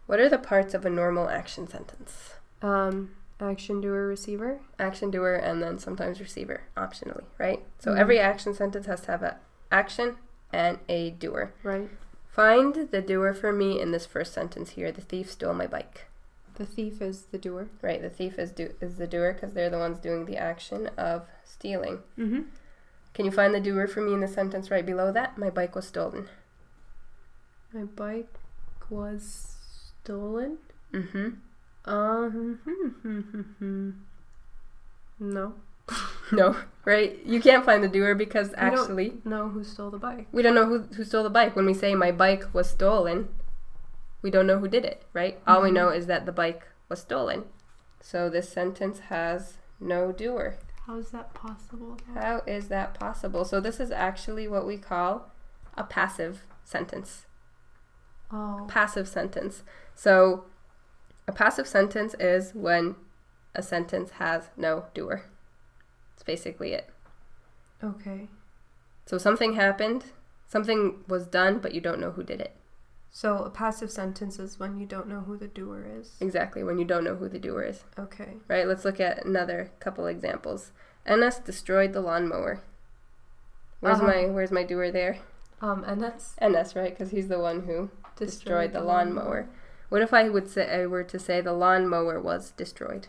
What are the parts of a normal action sentence? Action, doer, receiver. Action, doer, and then sometimes receiver, optionally, right? So every action sentence has to have an action and a doer. Right. Find the doer for me in this first sentence here. The thief stole my bike. The thief is the doer. Right, the thief is the doer because they're the ones doing the action of stealing. Mm-hmm. Can you find the doer for me in the sentence right below that? My bike was stolen. My bike was stolen? Mm-hmm. No. No, right? You can't find the doer because actually... We don't know who stole the bike. We don't know who stole the bike. When we say my bike was stolen, we don't know who did it, right? All we know is that the bike was stolen. So this sentence has no doer. How is that possible? How is that possible? So this is actually what we call a passive sentence. Oh. Passive sentence. So a passive sentence is when a sentence has no doer. That's basically it. Okay. So something happened, something was done, but you don't know who did it. So a passive sentence is when you don't know who the doer is. Exactly, when you don't know who the doer is. Okay. Right, let's look at another couple examples. Enes destroyed the lawnmower. Where's my doer there? Enes, right? Because he's the one who destroyed the lawnmower. What if I were to say the lawnmower was destroyed?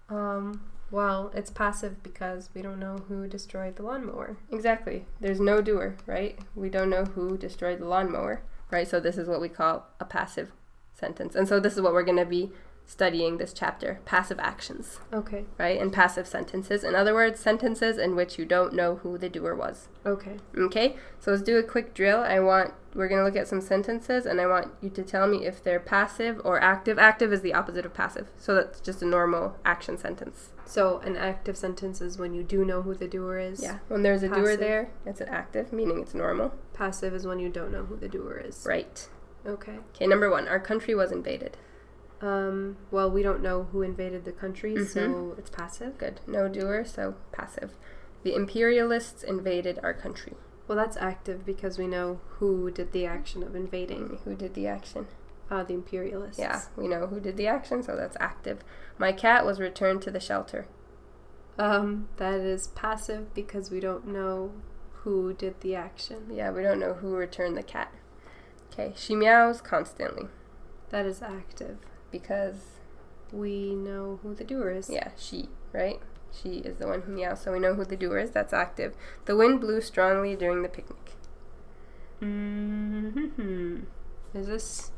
Well, it's passive because we don't know who destroyed the lawnmower. Exactly. There's no doer, right? We don't know who destroyed the lawnmower, right? So this is what we call a passive sentence. And so this is what we're going to be studying this chapter, passive actions. Okay. Right? And passive sentences. In other words, sentences in which you don't know who the doer was. Okay. Okay? So let's do a quick drill. We're going to look at some sentences, and I want you to tell me if they're passive or active. Active is the opposite of passive. So that's just a normal action sentence. So an active sentence is when you do know who the doer is? Yeah. When there's a doer Passive. there, it's an active, meaning it's normal. Passive is when you don't know who the doer is. Right. Okay. Okay, number 1. Our country was invaded. Well, we don't know who invaded the country, so it's passive. Good. No doer, so passive. The imperialists invaded our country. Well, that's active because we know who did the action of invading. Who did the action? The imperialists. Yeah, we know who did the action, so that's active. My cat was returned to the shelter. That is passive because we don't know who did the action. Yeah, we don't know who returned the cat. Okay, she meows constantly. That is active. Because we know who the doer is. Yeah, she, right? She is the one who meows, so we know who the doer is. That's active. The wind blew strongly during the picnic. Is this...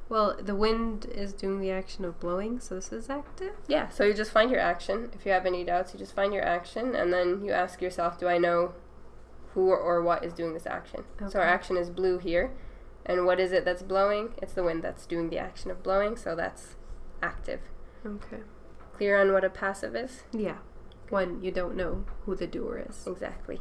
Well, the wind is doing the action of blowing, so this is active? Yeah, so you just find your action. If you have any doubts, you just find your action, and then you ask yourself, do I know who or what is doing this action? Okay. So our action is blue here. And what is it that's blowing? It's the wind that's doing the action of blowing, so that's active. Okay. Clear on what a passive is? Yeah. When you don't know who the doer is. Exactly.